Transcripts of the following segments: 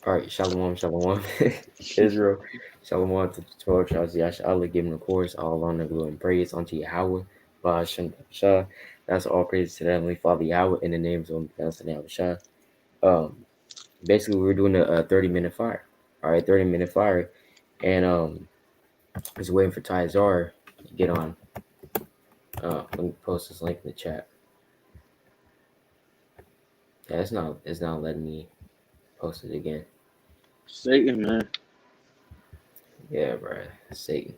All right, shalom, shalom, Israel, shalom to the 12 tribes. Yash Allah giving the chorus, all honor, glory, and praise unto Yahweh, BAHASHAM, Shah. That's all praise to the Heavenly Father Yahweh in the names of Yahweh Shah. Basically, we're doing a 30-minute fire. All right, 30-minute fire, and just waiting for Tyzar to get on. Let me post this link in the chat. Yeah, it's not letting me post it again. Satan, man. Yeah, bro, Satan.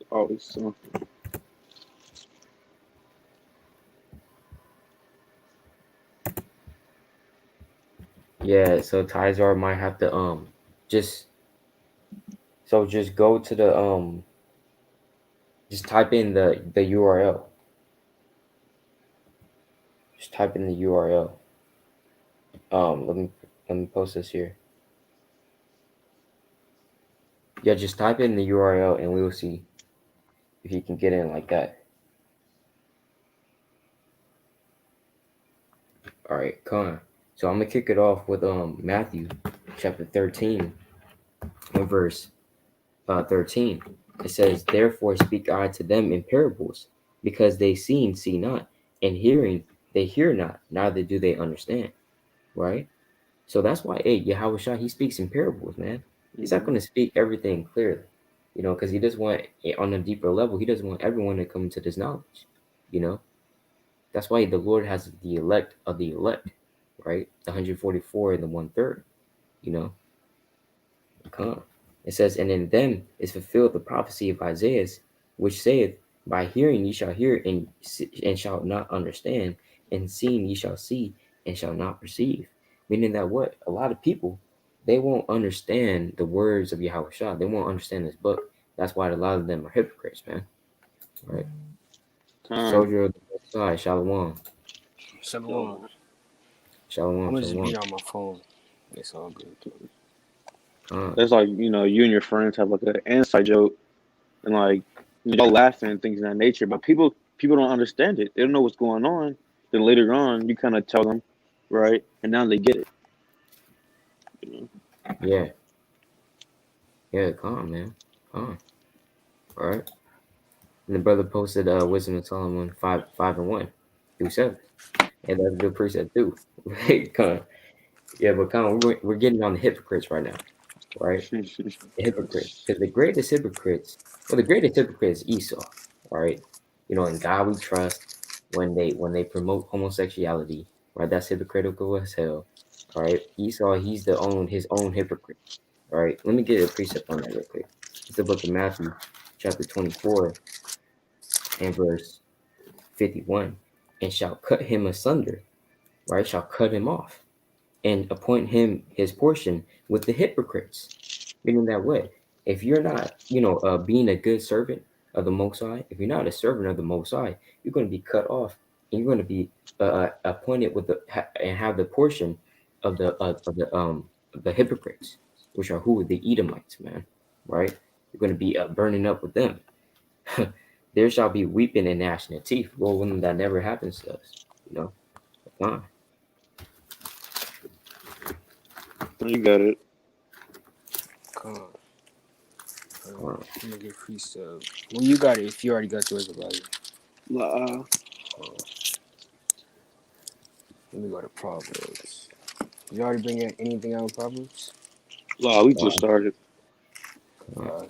Always something. Yeah, so Tyzar might have to just go to the just type in the URL. Just type in the URL. Let me post this here. Yeah, just type in the URL and we will see if you can get in like that. All right, come on. So I'm gonna kick it off with Matthew chapter 13 and verse 13. It says, "Therefore speak I to them in parables, because they see not, and hearing they hear not, neither do they understand." Right? So that's why, Yahawashi, he speaks in parables, man. He's not going to speak everything clearly, because he doesn't want, on a deeper level, he doesn't want everyone to come into this knowledge, you know. That's why the Lord has the elect of the elect, right? The 144 and the 1/3, you know. Come. It says, "And in them is fulfilled the prophecy of Isaiah, which saith, By hearing ye shall hear and shall not understand, and seeing ye shall see and shall not perceive." Meaning that what? A lot of people, they won't understand the words of Yahweh Shah. They won't understand this book. That's why a lot of them are hypocrites, man. Right? Soldier of the Most High, Shalom. Shalom. Shalom, I'm gonna just shalom. be on my phone. It's all good. That's like, you and your friends have like an inside joke and like y'all laughing and things of that nature, but people don't understand it. They don't know what's going on. Then later on you kinda tell them, right? And now they get it. Yeah. Yeah, calm, man. Calm. All right. And the brother posted Wisdom of Solomon 5:1 through 7. And that's a good precept too. Right? Yeah, but we're getting on the hypocrites right now, right? The hypocrites. Because the greatest hypocrite is Esau, all right? In God we trust when they promote homosexuality, right? That's hypocritical as hell. All right. Esau, he's his own hypocrite. All right. Let me get a precept on that real quick. It's the book of Matthew, chapter 24, and verse 51. "And shall cut him asunder," right? Shall cut him off, and appoint him his portion with the hypocrites. Meaning that what? If you're not, being a good servant of the Most High, if you're not a servant of the Most High, you're going to be cut off, and you're going to be appointed with and have the portion of the hypocrites, which are who? The Edomites, man. Right? You're going to be burning up with them. There shall be weeping and gnashing of teeth. Well, when that never happens to us, fine. You got it. I'm gonna get precept. Well, you got it if you already got yours about it. Let me go to Proverbs. You already bring in anything out of Proverbs? We just started.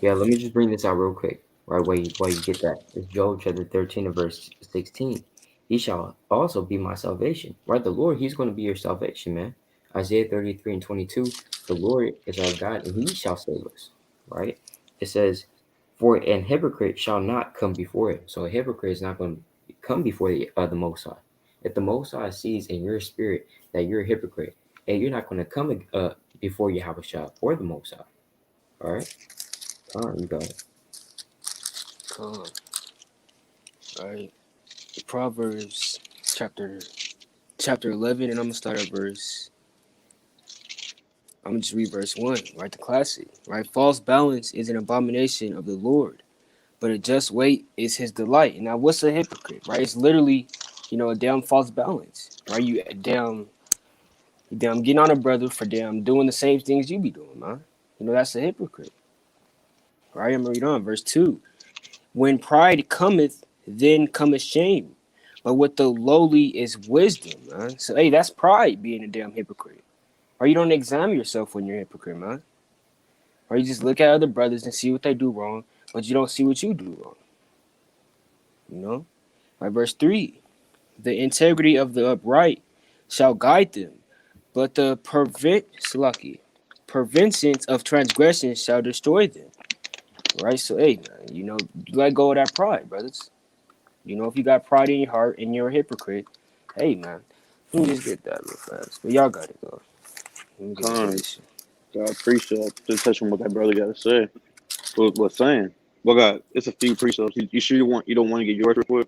Yeah, let me just bring this out real quick, right? While you get that, it's Job chapter 13 and verse 16. "He shall also be my salvation," right? The Lord, He's going to be your salvation, man. Isaiah 33 and 22. "The Lord is our God, and He shall save us," right? It says, "For an hypocrite shall not come before Him." So a hypocrite is not going to come before the Most High. If the Most High sees in your spirit that you're a hypocrite, and you're not going to come before Yahweh or the Most High, all right? You got it. All right. Proverbs chapter 11, and I'm gonna start at verse. I'm gonna just read verse 1, right? The classic, right? "False balance is an abomination of the Lord, but a just weight is His delight." And now, what's a hypocrite, right? It's literally, a damn false balance, right? You damn Damn getting on a brother for damn doing the same things you be doing, man. You know, that's a hypocrite. Right? I'm gonna read on verse 2. When pride cometh, then cometh shame. But with the lowly is wisdom, man. So hey, that's pride being a damn hypocrite. Or you don't examine yourself when you're a hypocrite, man. Or you just look at other brothers and see what they do wrong, but you don't see what you do wrong. You know? Right, verse 3. The integrity of the upright shall guide them, but the preventions of transgression shall destroy them. Right? So hey, man, you know, let go of that pride, brothers. You know, if you got pride in your heart and you're a hypocrite, hey man, let me just get that real fast. But y'all got it though. Let me get into Con, this shit. God appreciate just touch on what that brother got to say. What's saying? Well, God, it's a few precepts. You sure you don't want to get yours real quick?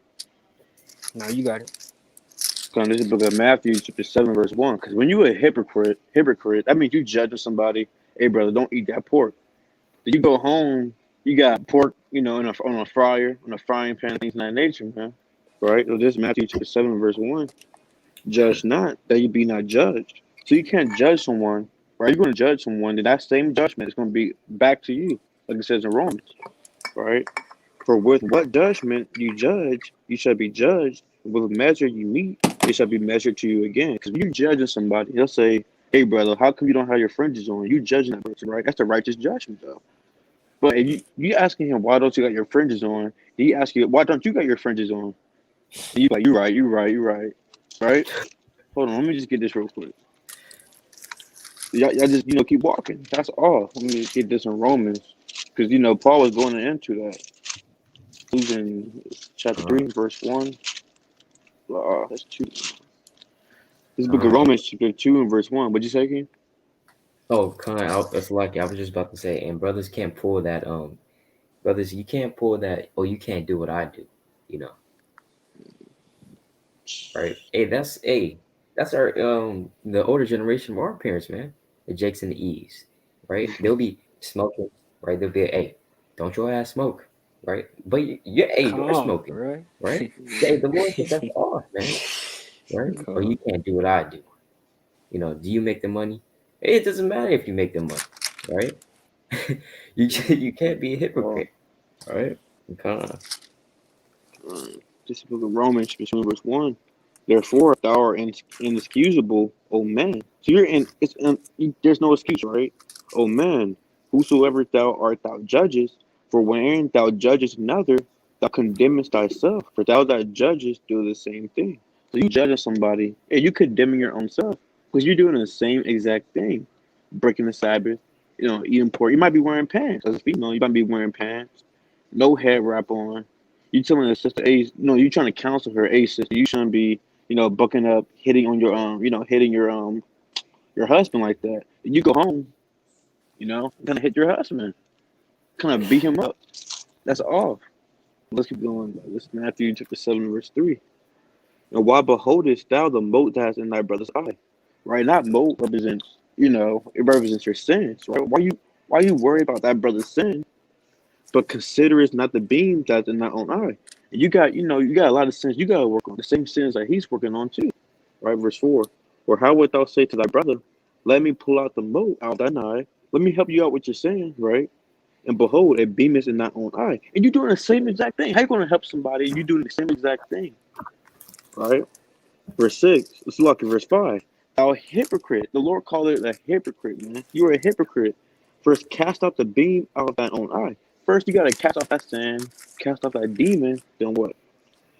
Now you got it. Con, this is book of Matthew, chapter 7, verse 1. Because when you a hypocrite, that means you judging somebody. Hey, brother, don't eat that pork. Then you go home, you got pork, you know, on a fryer, on a frying pan, things of that nature, man. Right? So this is Matthew chapter 7, verse 1. Judge not, that you be not judged. So you can't judge someone, right? You're going to judge someone, and that same judgment is going to be back to you, like it says in Romans, right? For with what judgment you judge, you shall be judged. With measure you meet, it shall be measured to you again. Because when you're judging somebody, they'll say, hey, brother, how come you don't have your fringes on? You judging that person, right? That's the righteous judgment, though. But if you asking him, why don't you got your fringes on? He ask you, why don't you got your fringes on? And you like, you're right. Right? Hold on, let me just get this real quick. Y'all just, keep walking. That's all. Let me get this in Romans. Because, Paul was going into that. Who's in chapter 3, verse 1? That's 2. This is book of Romans, chapter 2 and verse 1. What'd you say again? Oh, it's lucky. I was just about to say, and brothers can't pull that. Brothers, you can't pull that. Oh, you can't do what I do. You know, right? That's our the older generation of our parents, man. The Jakes and the E's, right? They'll be smoking, right? They'll be, hey, don't your ass smoke, right? But you're Calm, smoking, right? right? Hey, the Lord said that's off, man, right? Or you Calm. can't do what I do. You know, do you make the money? It doesn't matter if you make the money, right? you can't be a Oh, hypocrite, right? Kind of. this is book of Romans, chapter 2, verse 1. Therefore, thou art inexcusable, O man. So there's no excuse, right? O man, whosoever thou judgest, for when thou judgest another, thou condemnest thyself, for thou that judgest do the same thing. So you judging somebody, and you condemning your own self, because you're doing the same exact thing, breaking the Sabbath, eating pork. You might be wearing pants as a female. You might be wearing pants, no head wrap on. You telling the sister, hey, you trying to counsel her, hey, sister, you shouldn't be, bucking up, hitting on your hitting your husband like that. And you go home, gonna hit your husband, kind of beat him up. That's off. Let's keep going. This is Matthew chapter 7, verse 3. And why beholdest thou the mote that is in thy brother's eye? Right? Not mote represents, it represents your sins, right? Why you worry about that brother's sin, but considerest not the beam that's in thy own eye? And you got a lot of sins you gotta work on. The same sins that he's working on too. Right, verse 4. Or how wilt thou say to thy brother, let me pull out the mote out of thine eye, let me help you out with your sin, right? And behold, a beam is in thy own eye. And you're doing the same exact thing. How you gonna help somebody? You're doing the same exact thing. Right? Verse 6. Let's look at verse 5. Thou hypocrite. The Lord called it a hypocrite, man. You are a hypocrite. First cast out the beam out of thine own eye. First you gotta cast off that sin, cast off that demon, then what?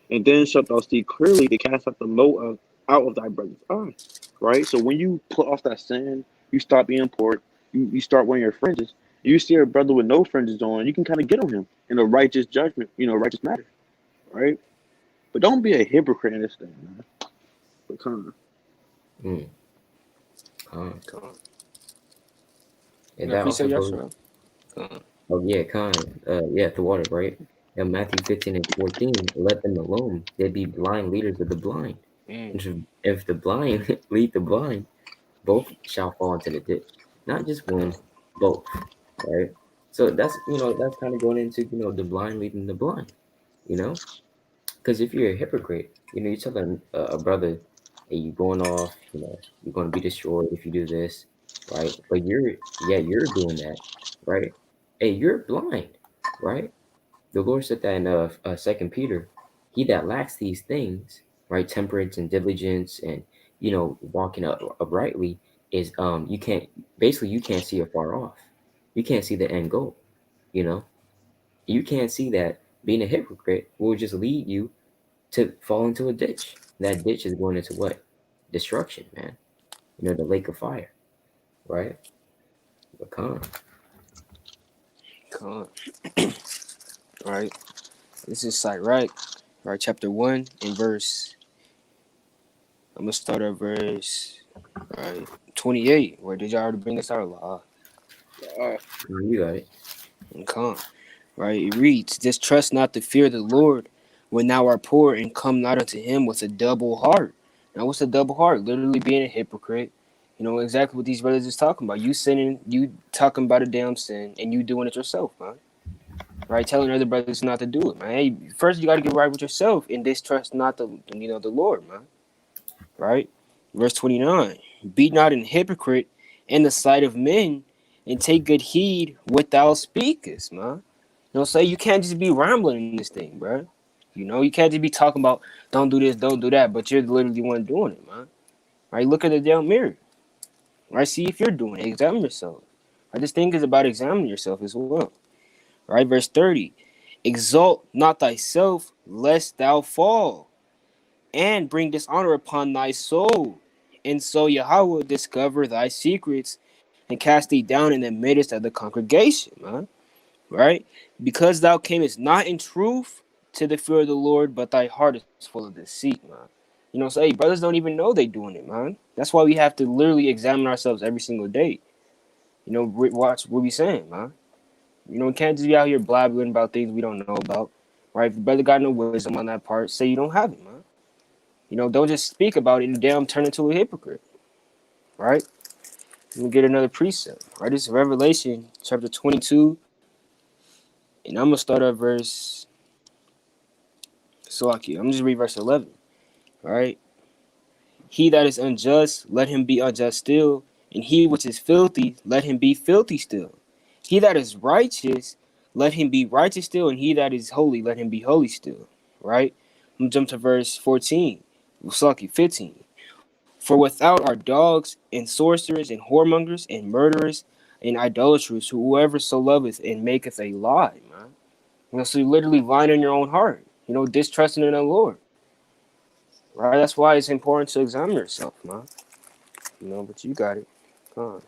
And then shalt thou see clearly to cast out the mote out of thy brother's eye. Right? So when you put off that sin, you stop eating pork, you start wearing your fringes, you see a brother with no fringes on, you can kind of get on him in a righteous judgment, righteous matter. Right? But don't be a hypocrite in this thing, man. But kind of. Mm. Calm. And I that also appreciate y'all, goes. sure. Calm. Oh yeah, the water, right? In Matthew 15 and 14, let them alone. They be blind leaders of the blind. Mm. And if the blind lead the blind, both shall fall into the ditch. Not just one, both, right? So that's kind of going into the blind leading the blind, you know. Because if you're a hypocrite, you're telling a brother, hey, you going off, you're going to be destroyed if you do this, right? But you're doing that, right? Hey, you're blind, right? The Lord said that in 2 Peter, he that lacks these things, right, temperance and diligence and, walking uprightly is, you can't see afar off. You can't see the end goal, you know? You can't see that being a hypocrite will just lead you to fall into a ditch. That ditch is going into what? Destruction, man. The lake of fire, right? But come. Con. Right. This is like right, chapter 1 and verse. I'm gonna start at verse 28. Where did y'all already bring this out? Allah. You got it. Con. Right. It reads, "Distrust not to fear the Lord when thou art poor, and come not unto him with a double heart." Now, what's a double heart? Literally being a hypocrite. You know exactly what these brothers is talking about. You sinning, you talking about a damn sin, and you doing it yourself, man. Right, telling other brothers not to do it, man. Hey, first you got to get right with yourself and distrust not the Lord, man. Right, verse 29: "Be not an hypocrite in the sight of men, and take good heed what thou speakest, man." Say you can't just be rambling in this thing, bro. You can't just be talking about don't do this, don't do that, but you're literally one doing it, man. Right, look at the damn mirror. Right, see if you're doing it. Examine yourself. Right, this thing is about examining yourself as well. Right, verse 30: "Exalt not thyself, lest thou fall, and bring dishonor upon thy soul. And so Yahweh discover thy secrets, and cast thee down in the midst of the congregation," man. Right? "Because thou camest not in truth to the fear of the Lord, but thy heart is full of deceit," man. So hey, brothers don't even know they doing it, man. That's why we have to literally examine ourselves every single day. Watch what we saying, man. We can't just be out here blabbering about things we don't know about. Right? If the brother got no wisdom on that part, say you don't have it, man. Don't just speak about it and damn turn into a hypocrite. Right? Let me get another precept. Right? This is Revelation chapter 22. And I'm gonna start at verse Salaki. I'm just read verse 11. All right. "He that is unjust, let him be unjust still, and he which is filthy, let him be filthy still. He that is righteous, let him be righteous still, and he that is holy, let him be holy still." Right? I'm gonna jump to verse 14. Salaki 15. "For without are dogs, and sorcerers, and whoremongers, and murderers, and idolaters, whoever so loveth and maketh a lie," man. So you're literally lying in your own heart. Distrusting in the Lord. Right? That's why it's important to examine yourself, man. But you got it. Come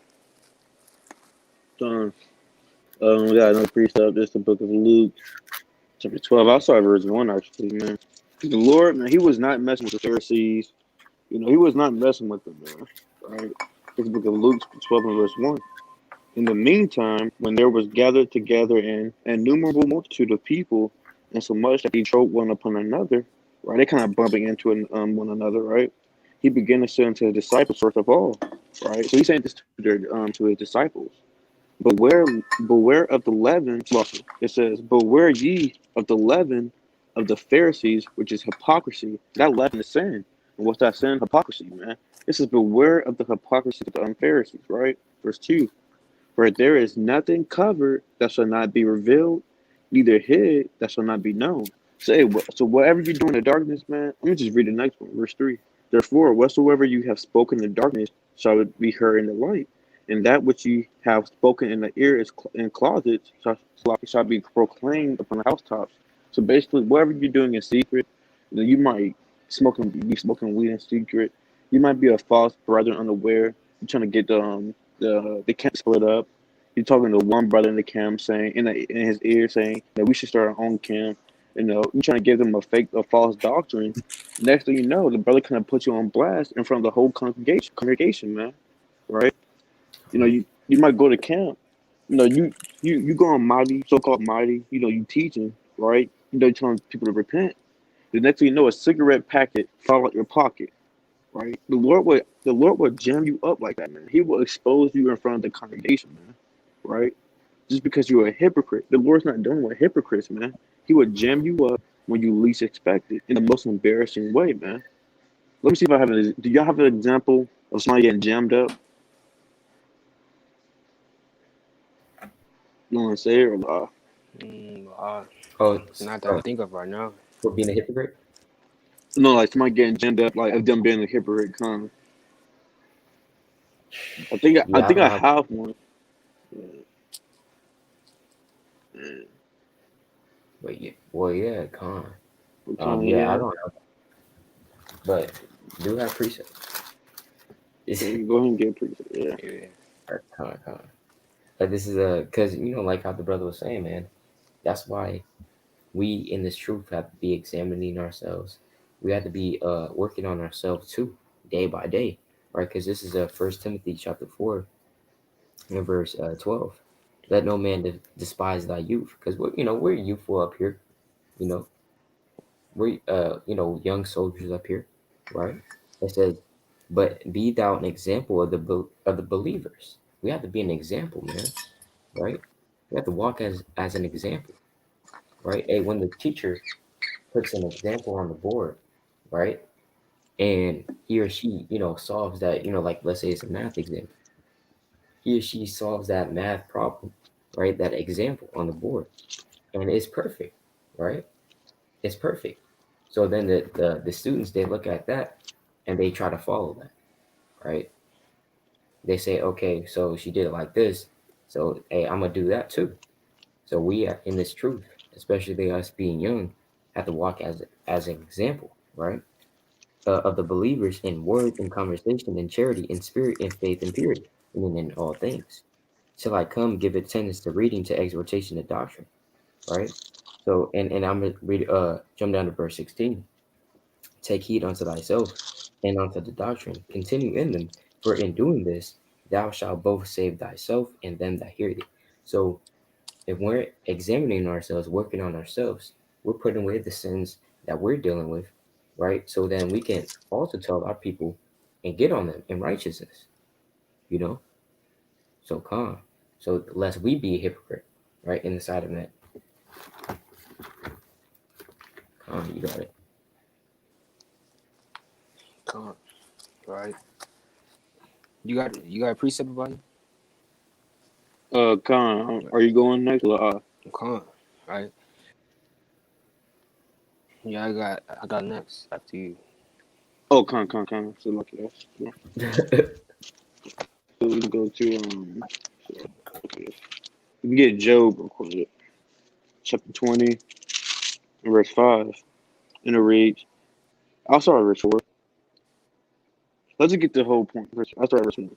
on. We got another precept. This is the book of Luke, chapter 12. I'll start verse 1, actually, man. The Lord, man, he was not messing with the Pharisees. He was not messing with them, man. Right? This is the book of Luke, 12 and verse 1. "In the meantime, when there was gathered together an innumerable multitude of people, and so much that they trod one upon another," right? They kind of bumping into one another, right? "He began to say unto his disciples first of all," right? So he's saying this to his disciples. Beware of the leaven. It says, "Beware ye of the leaven of the Pharisees, which is hypocrisy." That leaven is sin. And what's that sin? Hypocrisy, man. It says, "Beware of the hypocrisy of the Pharisees," right? Verse 2. "For there is nothing covered that shall not be revealed, neither hid that shall not be known." So whatever you do in the darkness, man, let me just read the next one, verse 3. "Therefore, whatsoever you have spoken in darkness shall be heard in the light. And that which you have spoken in the ear is in closets shall be proclaimed upon the housetops." So basically, whatever you're doing in secret, you might be smoking weed in secret. You might be a false brother unaware. You're trying to get the camp split up. You're talking to one brother in the camp saying in his ear saying that we should start our own camp. You're trying to give them a false doctrine. Next thing you know, the brother kind of puts you on blast in front of the whole congregation, man. Right? You might go to camp. You going mighty, so-called mighty. You teaching, right? You're telling people to repent. The next thing you know, a cigarette packet fall out your pocket, right? The Lord will jam you up like that, man. He will expose you in front of the congregation, man. Right? Just because you're a hypocrite. The Lord's not dealing with hypocrites, man. He will jam you up when you least expect it in the most embarrassing way, man. Let me see if I have an. Do y'all have an example of somebody getting jammed up? You want to say it or not? Oh, Not that I think of right now. for being a hypocrite. No, like somebody getting jammed up, like of them being a hypocrite, kind of. I Yeah, I think don't I have. have one. But yeah, well, yeah, con. Yeah, I Yeah. don't have, but do have precepts. Go ahead and get pretty. Yeah. Yeah. Con. But this is because like how the brother was saying, man. That's why we in this truth have to be examining ourselves. We have to be working on ourselves too, day by day, right? Because this is First Timothy chapter 4, and verse 12. Let no man despise thy youth, because we're youthful up here, you know, we're young soldiers up here, right? It says, but be thou an example of the believers. We have to be an example, man, right? We have to walk as an example, right? Hey, when the teacher puts an example on the board, right? And he or she, solves that, like let's say it's a math example. He or she solves that math problem, right? That example on the board. And it's perfect, right? It's perfect. So then the students, they look at that and they try to follow that, right? They say, okay, so she did it like this. So hey, I'm gonna do that too. So we are in this truth, especially us being young, have to walk as an example, right? Of the believers in word and conversation and charity in spirit and faith and purity, and in all things. Till I come, give attendance to reading, to exhortation, to doctrine, right? So, and I'm gonna read, jump down to verse 16. Take heed unto thyself and unto the doctrine. Continue in them, for in doing this, thou shalt both save thyself and them that hear thee. So, if we're examining ourselves, working on ourselves, we're putting away the sins that we're dealing with, right? So then we can also tell our people and get on them in righteousness, you know? So calm. So lest we be a hypocrite, right? In the side of that. Calm, you got it. Con. Right. You got a precept about it? Con, are you going next? Con. Right. Yeah, I got next after you. Oh, con. So lucky us. Yeah. So we can go to okay. We can get Job real quick. Chapter 20, verse 5. And it reads, I'll start at verse 4. Let's just get the whole point. I'll start at verse 1.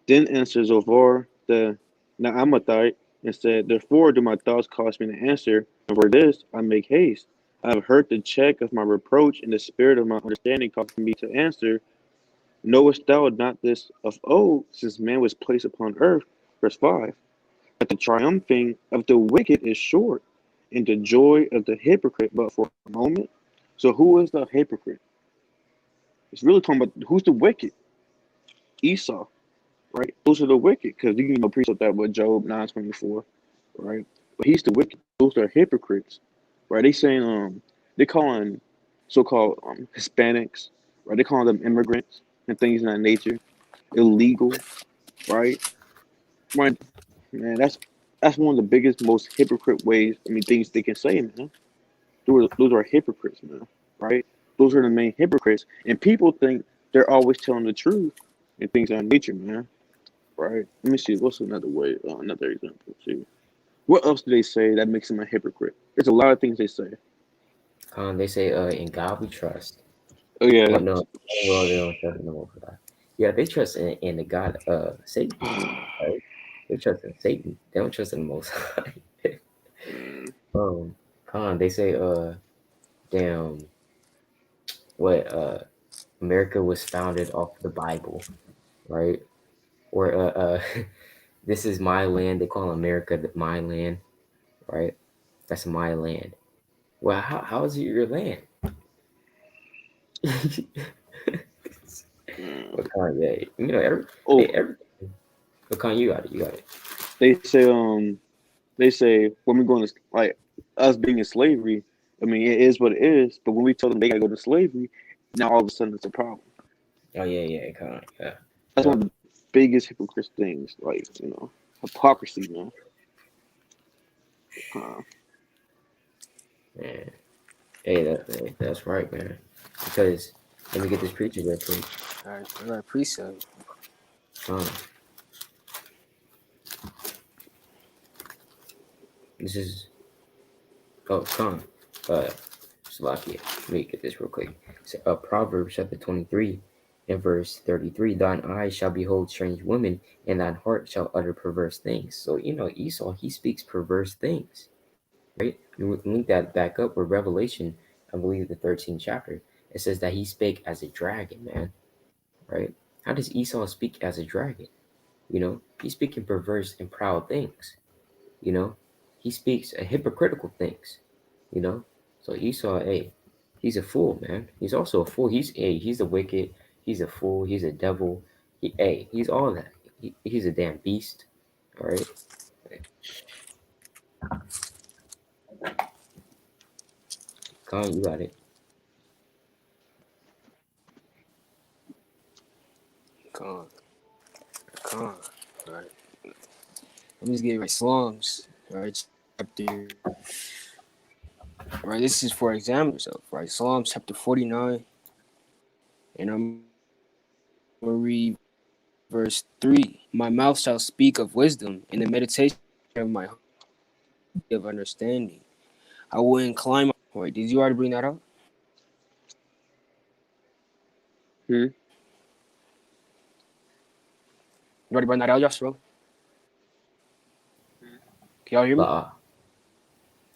Then answered Zophar the Naamathite and said, therefore do my thoughts cause me to answer, and for this I make haste. I have heard the check of my reproach, and the spirit of my understanding caused me to answer. Knowest thou not this of old, since man was placed upon earth? Verse 5. That the triumphing of the wicked is short, and the joy of the hypocrite but for a moment. So who is the hypocrite? It's really talking about who's the wicked? Esau, right? Those are the wicked, because you can appreciate that with Job 9:24, right? But he's the wicked. Those are hypocrites, right? They saying they calling so-called Hispanics, right? They calling them immigrants and things of that nature, illegal, right? Right, man. That's one of the biggest, most hypocrite ways. I mean, things they can say, man. Those are hypocrites, man. Right? Those are the main hypocrites, and people think they're always telling the truth and things of that nature, man. Right? Let me see. What's another way? Another example. See, what else do they say that makes them a hypocrite? There's a lot of things they say. They say, in God we trust. Oh yeah. But no, well, they don't trust in the Most High. Yeah, they trust in the God, Satan, right? They trust in Satan. They don't trust in the Most High. They say, damn, what, America was founded off the Bible, right? Or, this is my land. They call America my land, right? That's my land. Well, how is it your land? What kind? Yeah, Oh, everything. What kind? You got it. You got it. they say when we go into like us being in slavery. I mean, it is what it is. But when we tell them they gotta go to slavery, Now all of a sudden it's a problem. Oh yeah, kind of, yeah. That's one of the biggest hypocrite things. Like, hypocrisy, man. Man. Hey, that's right, man. Because let me get this preacher real quick. All right, I got a precept. This is come. Slovakia. Let me get this real quick. So, Proverbs chapter 23 and verse 33. Thine eyes shall behold strange women, and thine heart shall utter perverse things. So Esau, he speaks perverse things, right? You would link that back up with Revelation, I believe the 13th chapter. It says that he spake as a dragon, man. Right? How does Esau speak as a dragon? He's speaking perverse and proud things. He speaks hypocritical things. So Esau, hey, he's a fool, man. He's also a fool. He's a wicked. He's a fool. He's a devil. He's all that. He's a damn beast. All right. Come on, you got it. Con. All right. I'm just getting right. Psalms. All right. Chapter. Right. This is for examine yourself. Right. Psalms chapter 49. And I'm going to read verse 3. My mouth shall speak of wisdom, and the meditation of my heart of understanding. I will incline my. Wait, did you already bring that up? You already bring that out, Yashro? Can y'all hear me?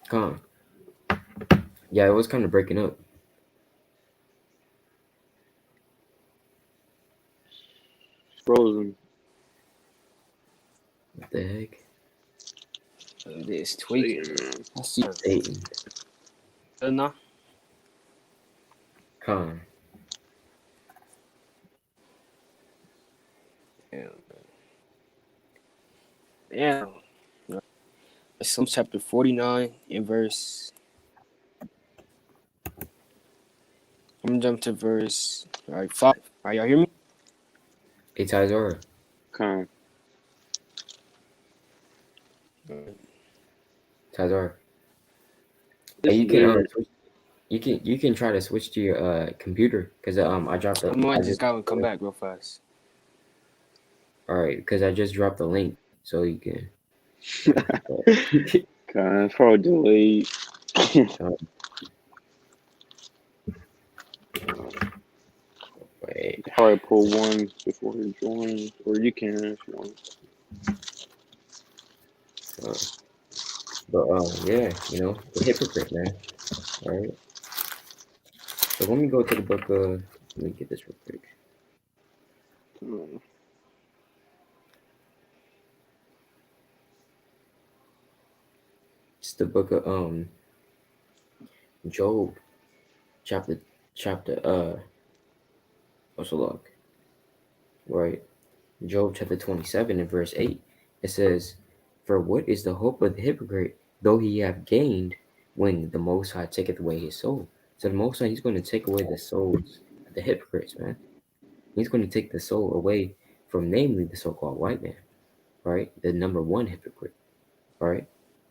Come on. Yeah, it was kind of breaking up. It's frozen. What the heck? This tweaking. I see. Satan. No. Come on. Yeah. Psalms chapter 49 and verse. I'm gonna jump to verse 5. All right, y'all hear me? Hey, Tizora. Come. Tizora. Hey, you can try to switch to your computer because I dropped the. I might just go and come back real fast. All right, because I just dropped the link so you can. God, it's probably delayed. Wait. Probably pull one before he joins, or you can if you want. But yeah, the hypocrite, man. All right. So let me go to the book. Let me get this real quick. It's the book of Job, chapter what's the look? Right. Job chapter 27 and verse 8. It says, "For what is the hope of the hypocrite, though he have gained, when the Most High taketh away his soul?" So the Most High, he's going to take away the souls of the hypocrites, man. He's going to take the soul away from, namely, the so-called white man, right? The number one hypocrite, right?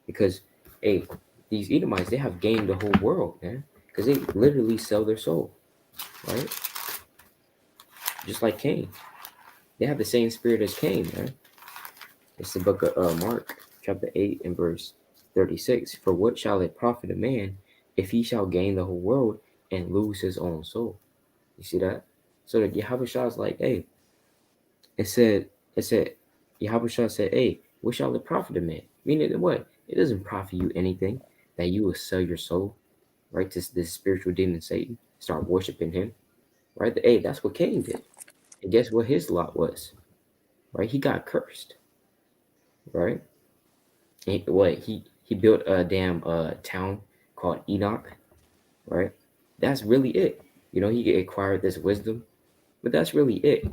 Because, hey, these Edomites, they have gained the whole world, man, because they literally sell their soul, right? Just like Cain. They have the same spirit as Cain, man. It's the book of Mark, chapter 8 and verse 36. For what shall it profit a man if he shall gain the whole world and lose his own soul? You see that? So the Yahushua is like, hey, it said, Yahushua said, hey, what shall it profit a man? Meaning what? It doesn't profit you anything that you will sell your soul, right, to this spiritual demon Satan, start worshiping him, right? Hey, that's what Cain did. And guess what his lot was, right? He got cursed, right? He built a damn town called Enoch, right? That's really it. He acquired this wisdom, but that's really it.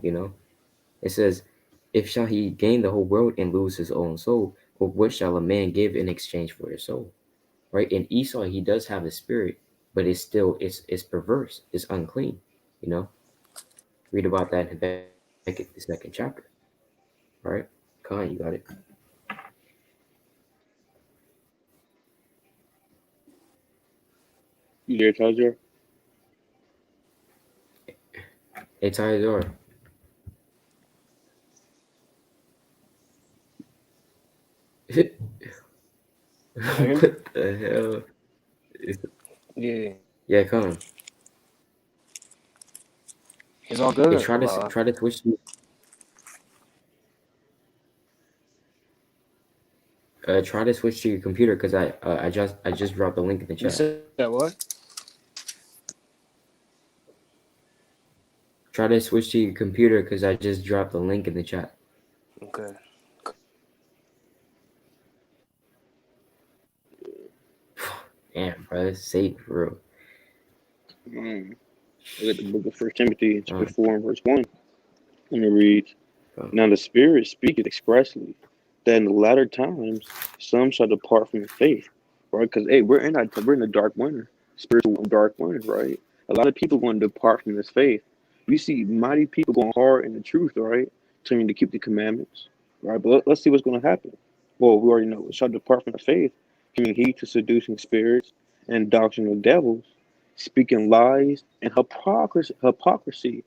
It says, "If shall he gain the whole world and lose his own soul, or what shall a man give in exchange for his soul?" Right? In Esau, he does have the spirit, but it's still it's perverse, it's unclean. You know, read about that in Habakkuk, the second chapter. Right? Khan, you got it. You there, Tajer? Hey, Tyler. Can you hear me? What the hell? Is, Yeah. yeah, come. It's all Hey, good. try to switch to try to switch to your computer because I just dropped the link in the You chat. said what? Try to switch to your computer because I just dropped the link in the chat. Okay. Damn, bro, it's safe for real. Look at the book of First Timothy, chapter Uh, 4 and verse 1. And it reads, uh, Now the Spirit speaketh expressly that in the latter times some shall depart from the faith. Right? Because hey, we're in a dark winter, spiritual dark winter, right? A lot of people going to depart from this faith. You see mighty people going hard in the truth, right? Telling you to keep the commandments. Right? But let's see what's going to happen. Well, we already know it shall depart from the faith, giving heed to seducing spirits and doctrine of devils, speaking lies and hypocrisy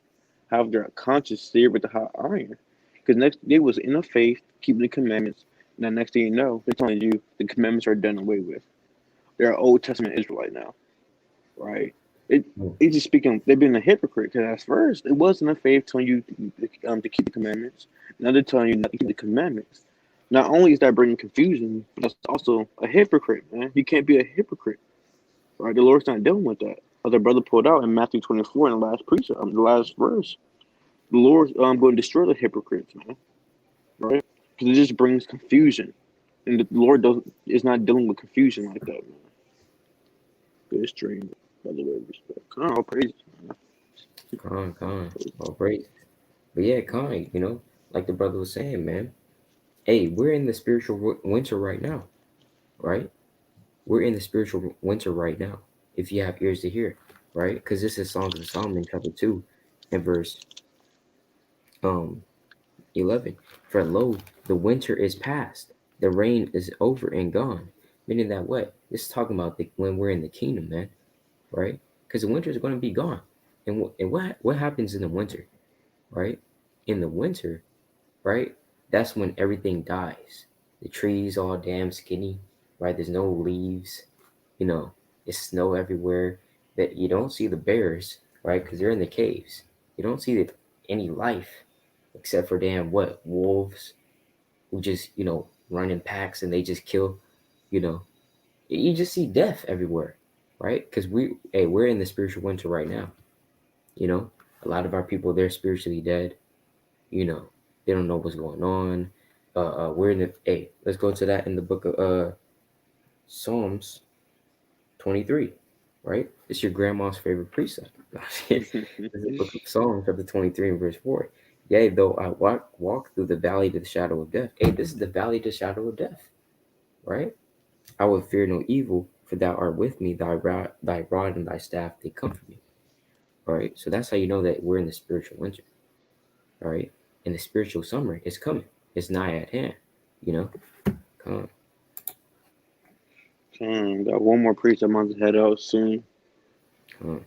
have their conscience seared with the hot iron. Because next they was in a faith, keeping the commandments, and the next thing you know, they're telling you the commandments are done away with. They're an Old Testament Israelite now, right? It mm, it's just speaking. They've been a hypocrite because at first it wasn't a faith telling you to keep the commandments. Now they're telling you not to keep the commandments. Not only is that bringing confusion, but that's also a hypocrite, man. You can't be a hypocrite, right? The Lord's not dealing with that. As our brother pulled out in Matthew 24 in the last precept, the last verse. The Lord's going to destroy the hypocrites, man, right? Because it just brings confusion, and the Lord doesn't is not dealing with confusion like that, man. Good stream, by the way, respect. Come on, all praise, man. Khan. All praise. But yeah, Khan, like the brother was saying, man. Hey, we're in the spiritual winter right now, right? We're in the spiritual winter right now. If you have ears to hear, right? Because this is Songs of Solomon, chapter 2, and verse um 11. For lo, the winter is past, the rain is over and gone. Meaning that what? This is talking about when we're in the kingdom, man, right? Because the winter is going to be gone. And what happens in the winter, right? In the winter, right? That's when everything dies. The trees all damn skinny, right? There's no leaves, you know, it's snow everywhere. That you don't see the bears, right? Because they're in the caves. You don't see any life except for damn what wolves who just run in packs and they just kill. You know, you just see death everywhere, right? Because we're in the spiritual winter right now. You know, a lot of our people they're spiritually dead. You know, they don't know what's going on. We're in the let's go to that in the book of Psalms 23, right? It's your grandma's favorite precept. It's the book of Psalms, chapter 23 and verse 4. Yea, though I walk through the valley to the shadow of death. Hey, this is the valley to the shadow of death, right? I will fear no evil, for thou art with me, thy rod and thy staff, they comfort me. All right. So that's how you know that we're in the spiritual winter. All right. And the spiritual summer is coming. It's nigh at hand. You know? Come on. Got one more priest I'm going to head out soon. Come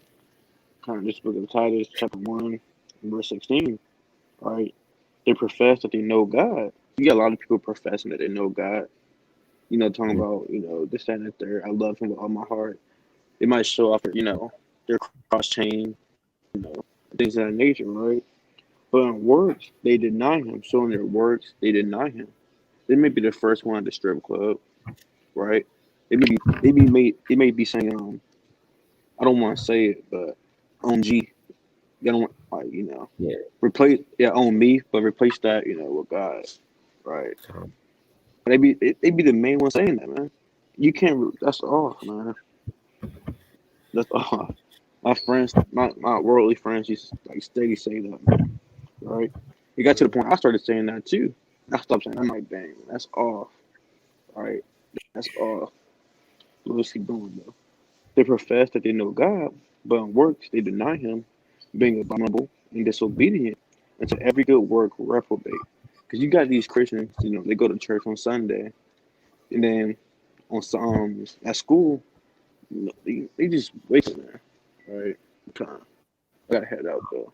on. This book of Titus, chapter 1, verse 16. All right. They profess that they know God. You got a lot of people professing that they know God. Talking Mm, about, this, that, and the third. I love him with all my heart. They might show off, their cross chain, things of that nature, right? But in works, they deny him. So in their works, they deny him. They may be the first one at the strip club, right? They may be saying, I don't want to say it, but on G, they don't want, like, yeah. replace, yeah, on me, but replace that, with God, right? Um, They be the main one saying that, man. You can't, that's off, man. That's off. My friends, my worldly friends used to like steady say that, man. Right? It got to the point I started saying that too. I stopped saying, I'm like, dang, that's off. Right? That's off. Let's keep going though. They profess that they know God, but in works they deny him. being abominable and disobedient, and to every good work reprobate. Because you got these Christians, they go to church on Sunday, and then at school, they just wasting there, right? I gotta head out though.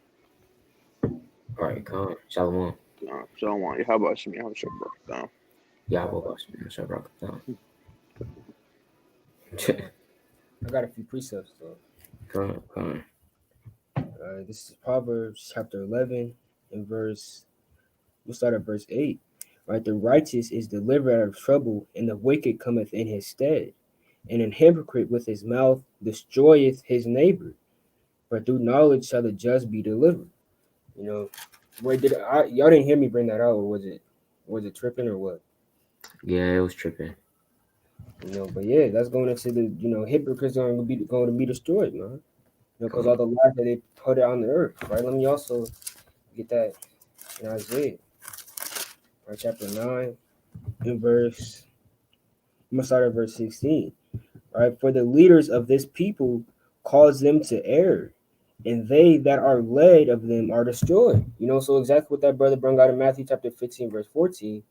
All right, come. Shalom. So I want you. How about you? How much broke it down? YAHAWASHI. Shall rock it down. I got a few precepts though. Come. This is Proverbs chapter 11 and we'll start at verse 8. Right, the righteous is delivered out of trouble, and the wicked cometh in his stead. And an hypocrite with his mouth destroyeth his neighbor, but through knowledge shall the just be delivered. Wait, y'all didn't hear me bring that out, or was it tripping or what? Yeah, it was tripping. But yeah, that's going into the hypocrites are going to be destroyed, man. Because all the lies that they put on the earth, right? Let me also get that in Isaiah, right, chapter 9, and I'm gonna start at verse 16, right? For the leaders of this people cause them to err, and they that are led of them are destroyed. So exactly what that brother brought out in Matthew chapter 15, verse 14.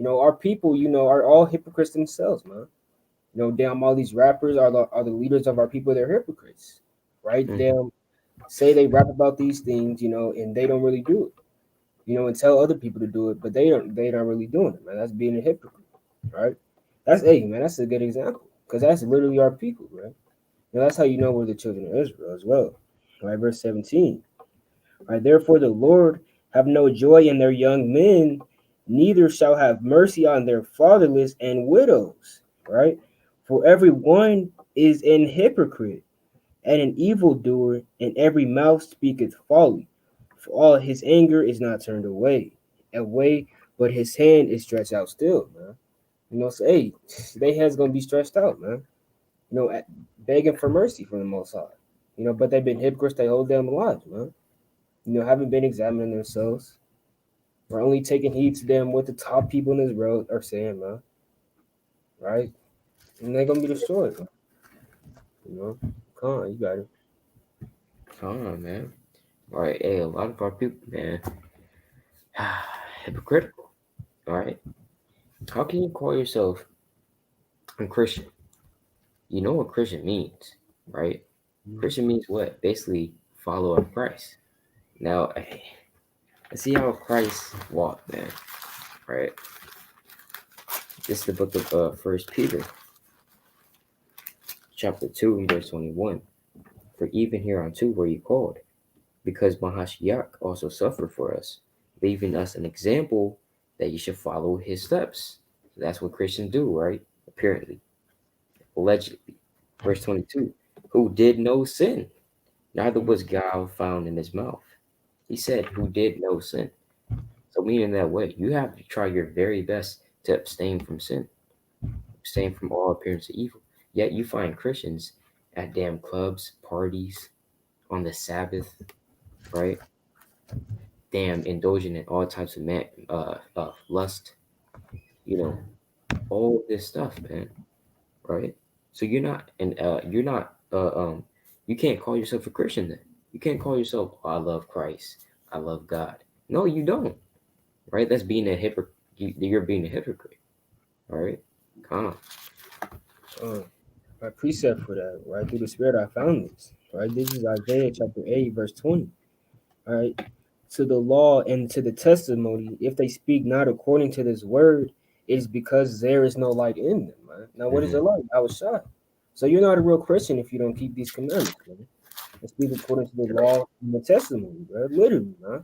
Our people, are all hypocrites themselves, man. Damn, all these rappers are the leaders of our people. They're hypocrites, right? Mm-hmm. Damn, say they rap about these things, and they don't really do it, and tell other people to do it, but they're not really doing it, man. That's being a hypocrite, right? That's a good example, because that's literally our people, right? That's how we're the children of Israel as well, right? Verse 17, right? Therefore the Lord have no joy in their young men, neither shall have mercy on their fatherless and widows, right? For every one is an hypocrite and an evildoer, and every mouth speaketh folly. For all his anger is not turned away, but his hand is stretched out still, man. So hey, their hand's gonna be stretched out, man. Begging for mercy from the Most High. But they've been hypocrites their whole damn lives, man. Haven't been examining themselves. We're only taking heed to them what the top people in this world are saying, man. Right? And they're gonna be destroyed, man. Come on, you got it. Come on, man. All right, hey, a lot of our people, man, hypocritical. All right, how can you call yourself a Christian? You know what Christian means, right? Christian means what? Basically, follower of Christ. Now, let's see how Christ walked, man. Right. This is the book of First Peter, chapter 2, and verse 21. For even hereunto were you called, because Mahashiach also suffered for us, leaving us an example that you should follow his steps. So that's what Christians do, right? Apparently, allegedly. Verse 22, who did no sin, neither was guile found in his mouth. He said, who did no sin. So meaning that way, you have to try your very best to abstain from sin, abstain from all appearance of evil. Yet you find Christians at damn clubs, parties, on the Sabbath, right? Damn, indulging in all types of lust, all this stuff, man, right? So you're not, you can't call yourself a Christian then. You can't call yourself, oh, I love Christ, I love God. No, you don't, right? That's being a hypocrite. You're being a hypocrite, all right? Come on. My precept for that, right? Through the Spirit I found this, right? This is Isaiah chapter 8, verse 20, all right? To the law and to the testimony, if they speak not according to this word, it is because there is no light in them, man. Now, what is the light? I was shot. So you're not a real Christian if you don't keep these commandments, man. And speak according to the law and the testimony, right? Literally, man.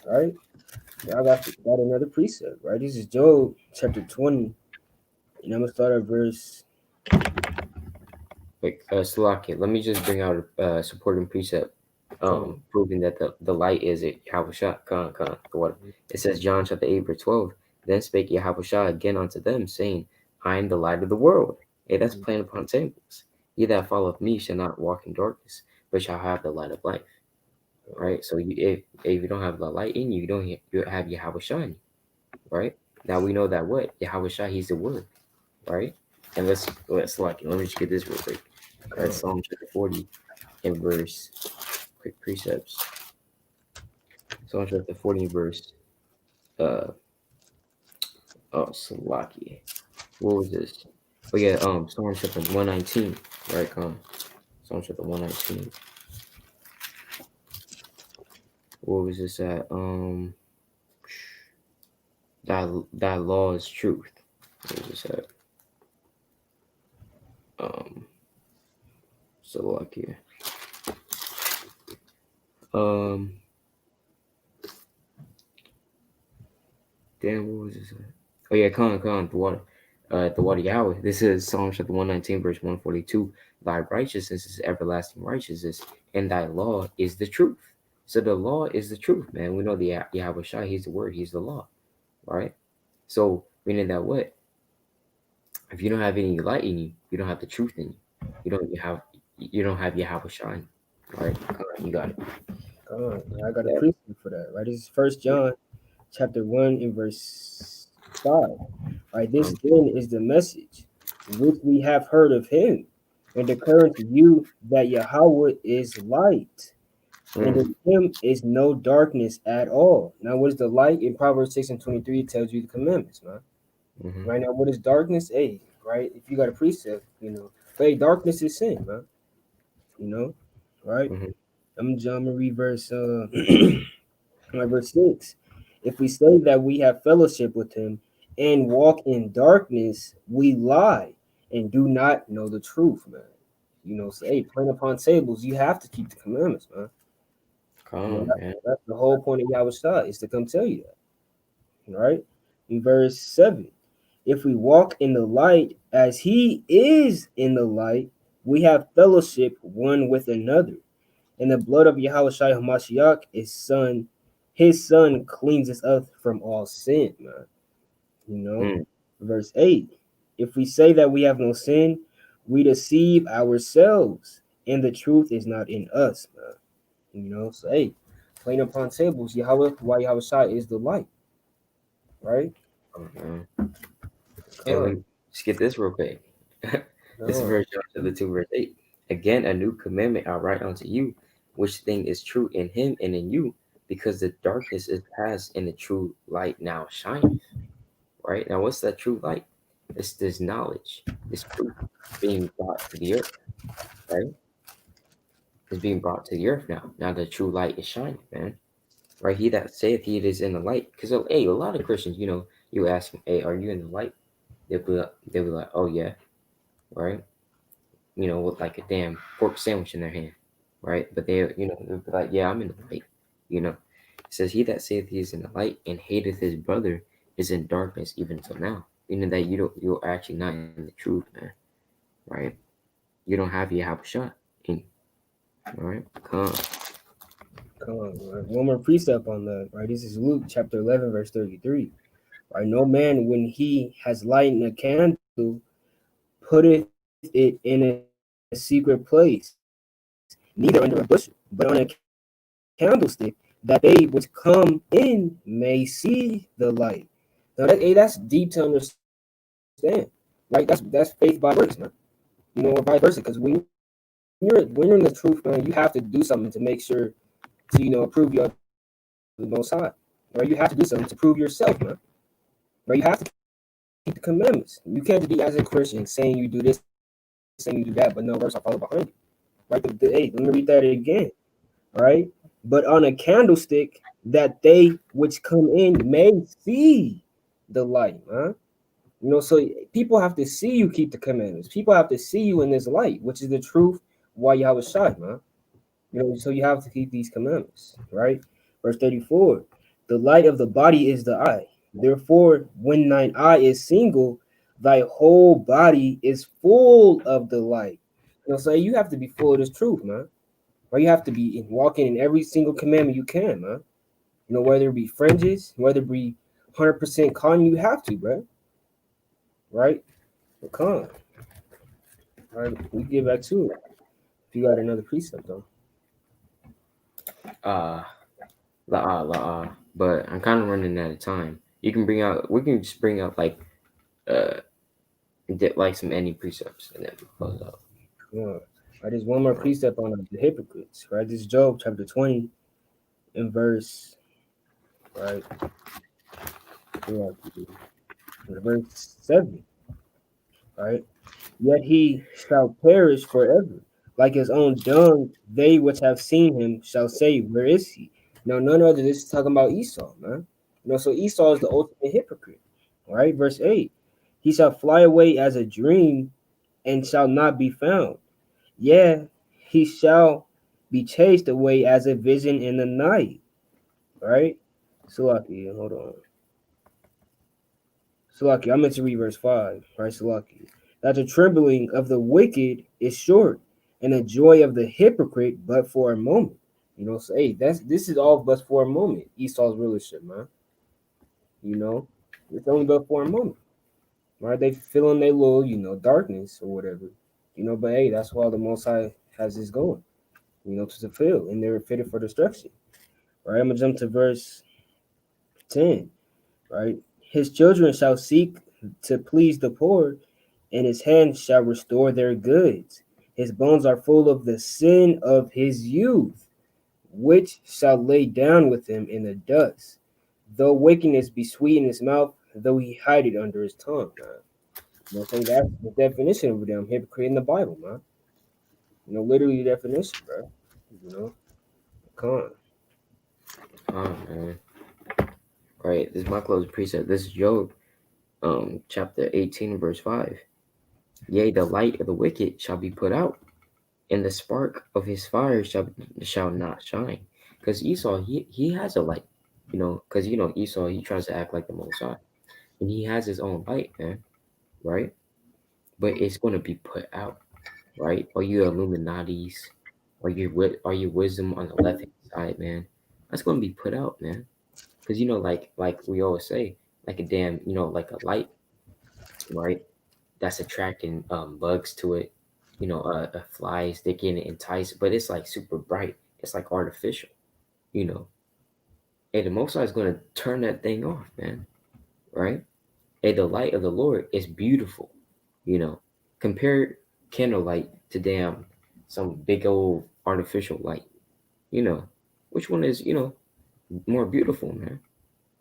All right? I got another precept, right? This is Job chapter 20, and I'm going to start at verse... Wait, Salaki, let me just bring out a supporting precept, proving that the light is it. Yahawashi, it says John chapter 8, verse 12. Then spake Yahawashi again unto them, saying, I am the light of the world. Hey, that's playing upon tables. He that followeth me shall not walk in darkness, but shall have the light of life. Right? So if you don't have the light in you, you have Yahawashi in you. Right? Now we know that what? Yahawashi, he's the word. Right? And let's like, let me just get this real quick. That's Psalm chapter 40 and verse quick precepts. Psalm chapter 40 verse Salaki. What was this? Oh yeah, Psalm chapter 119, right? Psalm chapter 119. What was this at? Thy law is truth. What was this at? Salaki. Damn, what was this at? Oh yeah, the water. The water Yahweh. This is Psalm chapter 119, verse 142. Thy righteousness is everlasting righteousness, and thy law is the truth. So the law is the truth, man. We know the YAHAWASHI, he's the word, he's the law, right? So meaning that what? If you don't have any light in you, you don't have the truth in you. You don't have YAHAWASHI, right? You got it. I got a precept for that, right? This is 1 John chapter 1 and verse 5. Right, this then is the message which we have heard of him, and declare to you that Yahweh is light, and in him is no darkness at all. Now, what is the light? In Proverbs 6 and 23, it tells you the commandments, man. Right now, what is darkness? Hey, right? If you got a precept, hey, darkness is sin, man. Right? I'm gonna read verse verse 6. If we say that we have fellowship with him and walk in darkness, we lie and do not know the truth, man. Say plain upon tables, you have to keep the commandments, man. Man. That's the whole point of Yahweh is to come tell you that. Right? In verse 7, if we walk in the light as he is in the light, we have fellowship one with another. And the blood of Yahawashi Hamashiach, his son cleanses us from all sin, man. Verse 8, if we say that we have no sin, we deceive ourselves, and the truth is not in us, man. So hey, plain upon tables, Yahawashi is the light, right? And let me skip this real quick. This is verse John chapter 2, verse 8. Again, a new commandment I write unto you, which thing is true in him and in you, because the darkness is past and the true light now shineth. Right? Now, what's that true light? It's this knowledge, this truth being brought to the earth, right? It's being brought to the earth now. Now the true light is shining, man. Right? He that saith he is in the light. Because, hey, a lot of Christians, you ask them, hey, are you in the light? They'll be like, oh, yeah, right? With like a damn pork sandwich in their hand, right? But they'll be like, yeah, I'm in the light. It says, he that saith he is in the light and hateth his brother is in darkness even until now. Meaning that you're actually not in the truth, man. Right? You don't have your Yahawashi in you. All right? Come on. Right? One more precept on that, right? This is Luke chapter 11, verse 33. Right? No man, when he has lighted a candle, putteth it in a secret place, neither under a bushel, but on a candlestick, that they which come in may see the light. Now that's deep to understand, right? That's faith by verse, man. Or vice versa, because when you're in the truth, man, you have to do something to make sure to prove you're the Most High, right? You have to do something to prove yourself, man. Right? You have to keep the commandments. You can't just be as a Christian saying you do this, saying you do that, but no verse I follow behind you. Right? Hey, let me read that again. Right? But on a candlestick, that they which come in may see the light, huh? So people have to see you keep the commandments. People have to see you in this light, which is the truth. Why Yahawashi, man? So you have to keep these commandments, right? Verse 34, the light of the body is the eye. Therefore, when thine eye is single, thy whole body is full of the light. So you have to be full of this truth, man. Or you have to be walking in every single commandment you can, man. Whether it be fringes, whether it be 100% con, you have to, bro. Right? Come on. All right, we get back to it. If you got another precept, though. But I'm kind of running out of time. We can just bring out like some ending precepts and then we close out. Yeah. Right, there's one more precept on the hypocrites. Right, this is Job chapter 20 and verse right, verse 7. Right, yet he shall perish forever. Like his own dung, they which have seen him shall say, where is he? Now, none other, this is talking about Esau, man. So Esau is the ultimate hypocrite. All right, verse 8. He shall fly away as a dream and shall not be found. Yeah, he shall be chased away as a vision in the night. All right? Salaki, hold on. Salaki, I meant to read verse 5. Right, Salaki. That the trembling of the wicked is short, and the joy of the hypocrite but for a moment. So hey, this is all but for a moment. Esau's rulership, man. It's only but for a moment. Right? They feeling their little, darkness or whatever. But hey, that's why the Most High has this going, to fulfill, and they're fitted for destruction. Right? I'm gonna jump to verse 10. Right? His children shall seek to please the poor, and his hands shall restore their goods. His bones are full of the sin of his youth, which shall lay down with him in the dust. Though wickedness be sweet in his mouth, though he hide it under his tongue, man. I think that's the definition of them hypocrite in the Bible, man. Literally the definition, bro. Come on. Man. Right, this is my closing precept. This is Job, chapter 18, verse 5. Yea, the light of the wicked shall be put out, and the spark of his fire shall not shine. Because Esau, he has a light, because Esau, he tries to act like the Most High, and he has his own light, man, right? But it's going to be put out, right? Are you Illuminati's? Are you wisdom on the left hand side, man? That's going to be put out, man. Because like we always say, like a damn, like a light, right? That's attracting bugs to it. Flies, they get enticed, but it's like super bright. It's like artificial, you know. And the Most High is going to turn that thing off, man, right? And the light of the Lord is beautiful, you know. Compare candlelight to damn some big old artificial light, Which one is, more beautiful, man,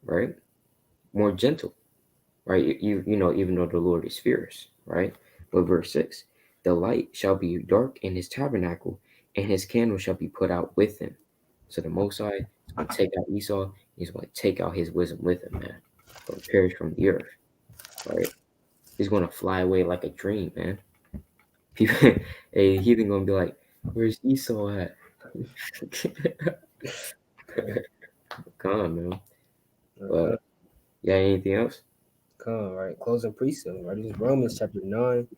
right? More gentle, right? Even though the Lord is fierce, right? But verse 6, the light shall be dark in his tabernacle, and his candle shall be put out with him. So the Most High is going to take out Esau. He's going to take out his wisdom with him, man. Going to perish from the earth, right? He's going to fly away like a dream, man. People, a heathen going to be like, "Where's Esau at?" Come on, man. But yeah, anything else? Right. Closing precept, right? This is Romans chapter 9,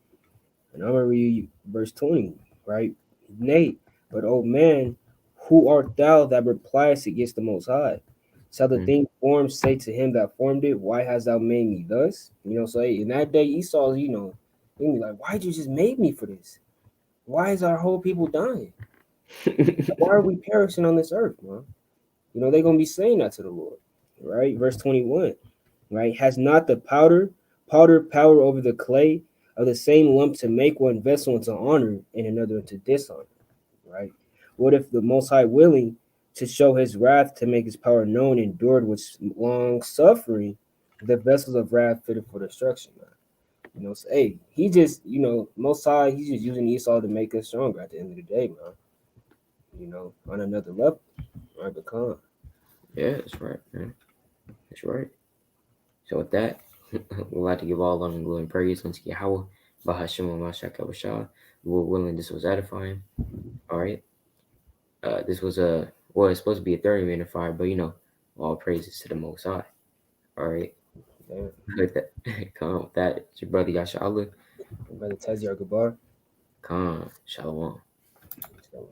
and I'm gonna read verse 20, right? Nay, but oh man, who art thou that repliest against the Most High? Shall the thing formed say to him that formed it, why hast thou made me thus? So in that day Esau, he be like, why'd you just make me for this? Why is our whole people dying? Why are we perishing on this earth, man? They're gonna be saying that to the Lord, right? Verse 21, right? Has not the powder power over the clay of the same lump to make one vessel into honor and another into dishonor, right? What if the Most High willing to show his wrath to make his power known endured with long suffering the vessels of wrath fitted for destruction, man? So, hey, he just, Most High, he's just using Esau to make us stronger at the end of the day, man. On another level, right? Become. Yeah, that's right, man. That's right. So with that, we'd like to give all love and glory and praise unto Yahawah, BAHASHAM, YAHAWASHI. Lord willing, this was edifying. All right. This was it's supposed to be a 30-minute fire, but all praises to the Most High. All right. Yeah. With that, come on with that. It's your brother Yashala. Brother Taziar Gabar. Come on. Shalom. So,